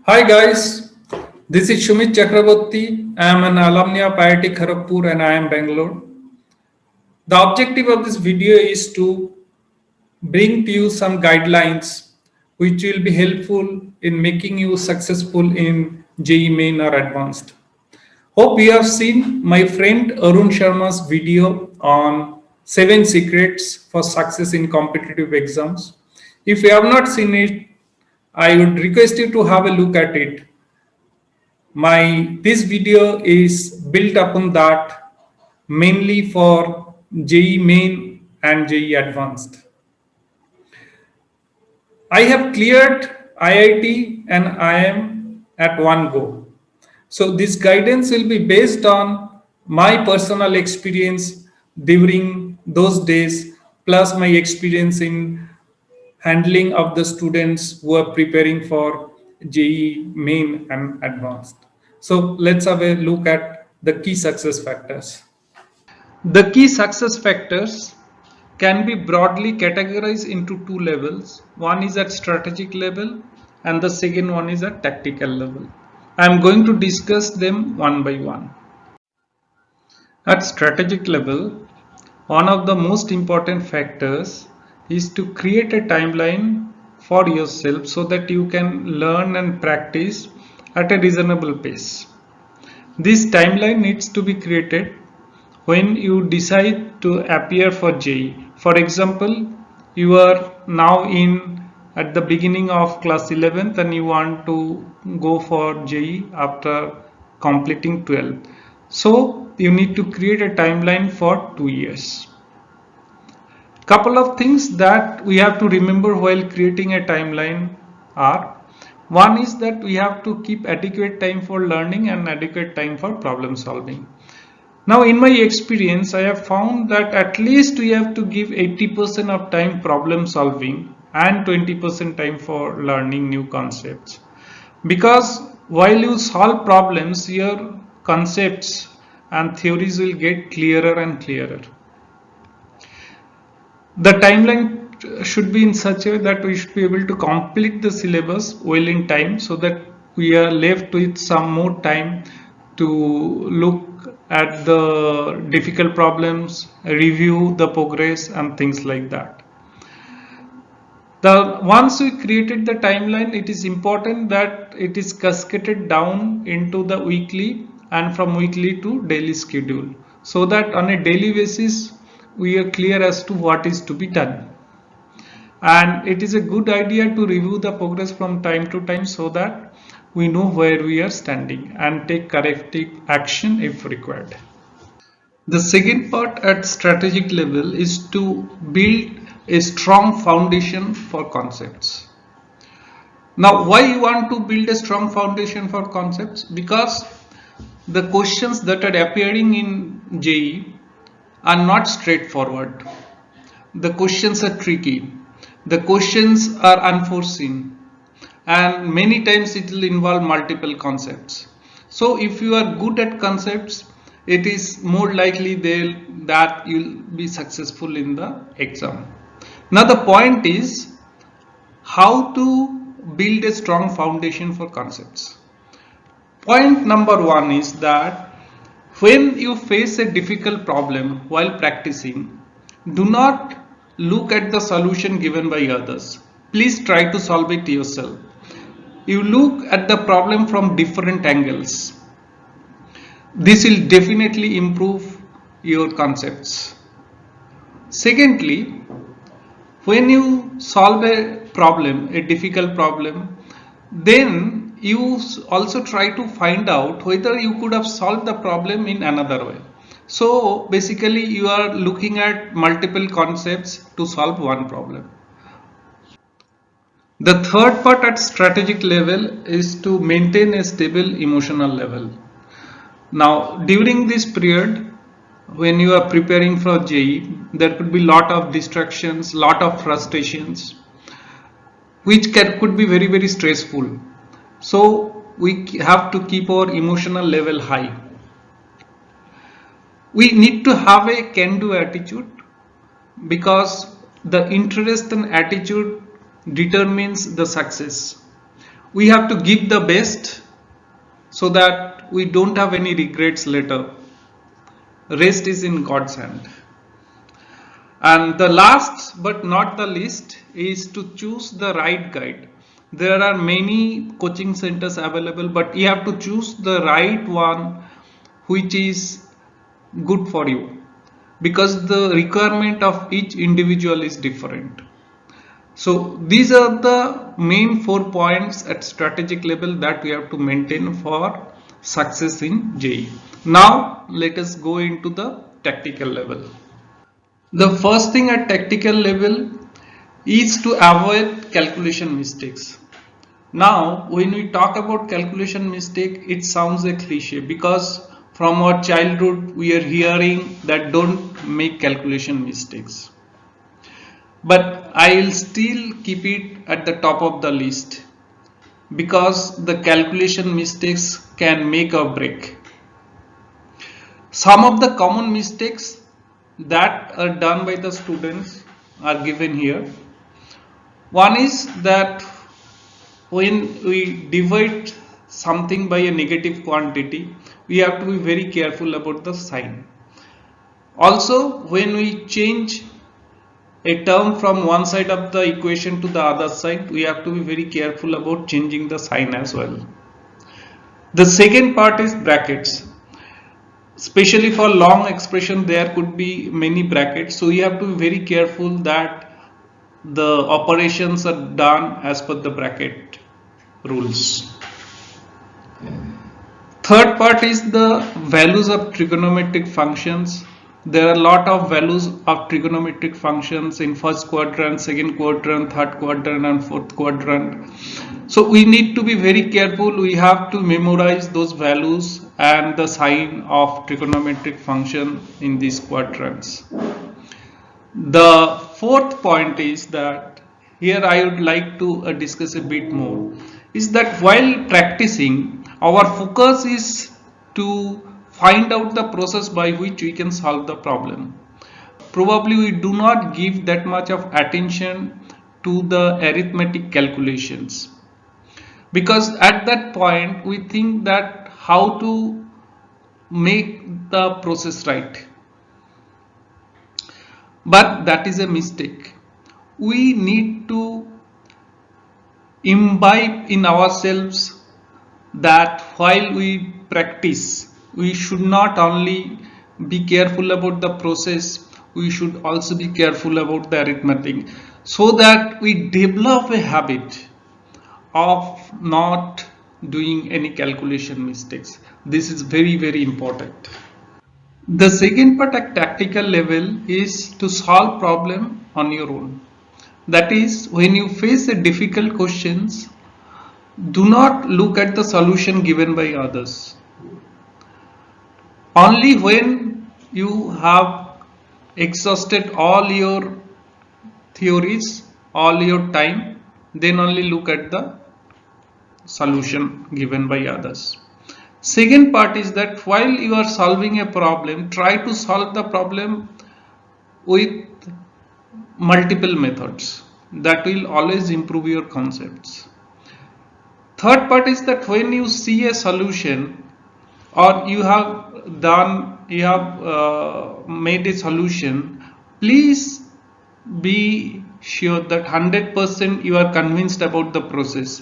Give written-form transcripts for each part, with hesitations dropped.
Hi guys, this is Shumit Chakraborty. I am an alumni of IIT Kharagpur and I am Bangalore. The objective of this video is to bring to you some guidelines which will be helpful in making you successful in JEE Main or Advanced. Hope you have seen my friend Arun Sharma's video on 7 secrets for success in competitive exams. If you have not seen it, I would request you to have a look at it. This video is built upon that mainly for JEE Main and JEE Advanced. I have cleared IIT and IIM at one go. So this guidance will be based on my personal experience during those days plus my experience in handling of the students who are preparing for JEE Main and Advanced. So let's have a look at the key success factors. The key success factors can be broadly categorized into two levels. One is at strategic level and the second one is at tactical level. I am going to discuss them one by one. At strategic level, one of the most important factors is to create a timeline for yourself so that you can learn and practice at a reasonable pace. This timeline needs to be created when you decide to appear for JEE. For example, you are now at the beginning of class 11th and you want to go for JEE after completing 12th. So you need to create a timeline for 2 years. Couple of things that we have to remember while creating a timeline are: one is that we have to keep adequate time for learning and adequate time for problem solving. Now in my experience, I have found that at least we have to give 80% of time problem solving and 20% time for learning new concepts. Because while you solve problems, your concepts and theories will get clearer and clearer. The timeline should be in such a way that we should be able to complete the syllabus well in time so that we are left with some more time to look at the difficult problems, review the progress and things like that. Once we created the timeline, it is important that it is cascaded down into the weekly and from weekly to daily schedule so that on a daily basis we are clear as to what is to be done. And it is a good idea to review the progress from time to time so that we know where we are standing and take corrective action if required. The second part at strategic level is to build a strong foundation for concepts. Now, why you want to build a strong foundation for concepts? Because the questions that are appearing in JEE are not straightforward. The questions are tricky. The questions are unforeseen. And many times it will involve multiple concepts. So if you are good at concepts, it is more likely that you'll be successful in the exam. Now the point is how to build a strong foundation for concepts. Point number one is that when you face a difficult problem while practicing, do not look at the solution given by others. Please try to solve it yourself. You look at the problem from different angles. This will definitely improve your concepts. Secondly, when you solve a problem, a difficult problem, then you also try to find out whether you could have solved the problem in another way. So basically you are looking at multiple concepts to solve one problem. The third part at strategic level is to maintain a stable emotional level. Now during this period, when you are preparing for JEE, there could be lot of distractions, lot of frustrations, which could be very, very stressful. So we have to keep our emotional level high. We need to have a can-do attitude because the interest and attitude determines the success. We have to give the best so that we don't have any regrets later. Rest is in God's hand. And the last but not the least is to choose the right guide. There are many coaching centers available, but you have to choose the right one which is good for you, because the requirement of each individual is different. So these are the main 4 points at strategic level that we have to maintain for success in JEE. Now let us go into the tactical level. The first thing at tactical level is to avoid calculation mistakes. Now, when we talk about calculation mistake, it sounds a cliche because from our childhood we are hearing that don't make calculation mistakes. But I will still keep it at the top of the list because the calculation mistakes can make or break. Some of the common mistakes that are done by the students are given here. One is that when we divide something by a negative quantity, we have to be very careful about the sign. Also, when we change a term from one side of the equation to the other side, we have to be very careful about changing the sign as well. The second part is brackets. Especially for long expression, there could be many brackets, so you have to be very careful that the operations are done as per the bracket rules. Third part is the values of trigonometric functions. There are a lot of values of trigonometric functions in first quadrant, second quadrant, third quadrant and fourth quadrant. So we need to be very careful. We have to memorize those values and the sign of trigonometric function in these quadrants. The fourth point is that here I would like to discuss a bit more, is that while practicing, our focus is to find out the process by which we can solve the problem. Probably we do not give that much of attention to the arithmetic calculations, because at that point we think that how to make the process right. But that is a mistake. We need to imbibe in ourselves that while we practice, we should not only be careful about the process, we should also be careful about the arithmetic, so that we develop a habit of not doing any calculation mistakes. This is very, very important. The second part at tactical level is to solve problem on your own. That is, when you face a difficult questions, do not look at the solution given by others. Only when you have exhausted all your theories, all your time, then only look at the solution given by others. Second part is that while you are solving a problem, try to solve the problem with multiple methods. That will always improve your concepts. Third part is that when you see a solution, or you have made a solution, please be sure that 100% you are convinced about the process.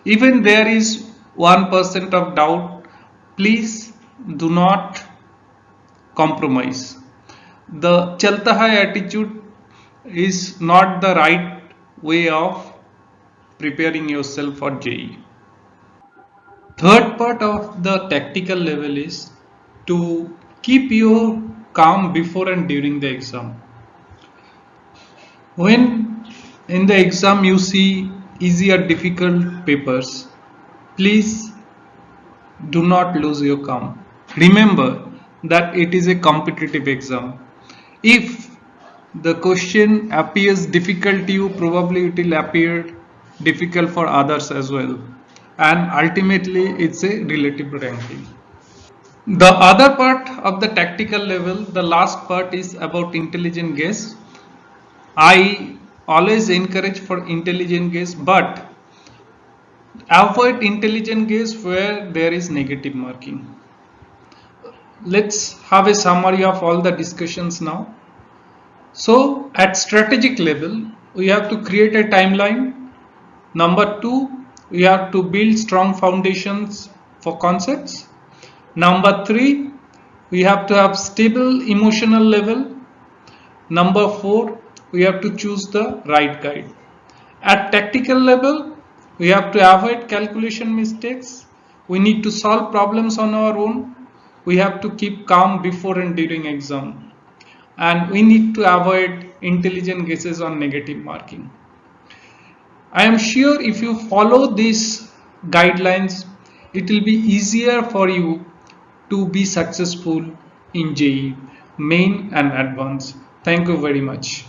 Even there is 1% of doubt, please do not compromise. The chalta hai attitude is not the right way of preparing yourself for JEE. Third part of the tactical level is to keep your calm before and during the exam. When in the exam you see easy or difficult papers, please do not lose your calm. Remember that it is a competitive exam. If the question appears difficult to you, probably it will appear difficult for others as well. And ultimately, it's a relative ranking. The other part of the tactical level, the last part, is about intelligent guess. I always encourage for intelligent guess, but Avoid intelligent guess where there is negative marking. Let's have a summary of all the discussions now. So at strategic level, we have to create a timeline. Number two, we have to build strong foundations for concepts. Number three, we have to have stable emotional level. Number four, we have to choose the right guide. At tactical level, we have to avoid calculation mistakes. We need to solve problems on our own. We have to keep calm before and during exam. And we need to avoid intelligent guesses on negative marking. I am sure if you follow these guidelines, it will be easier for you to be successful in JEE, main and advanced. Thank you very much.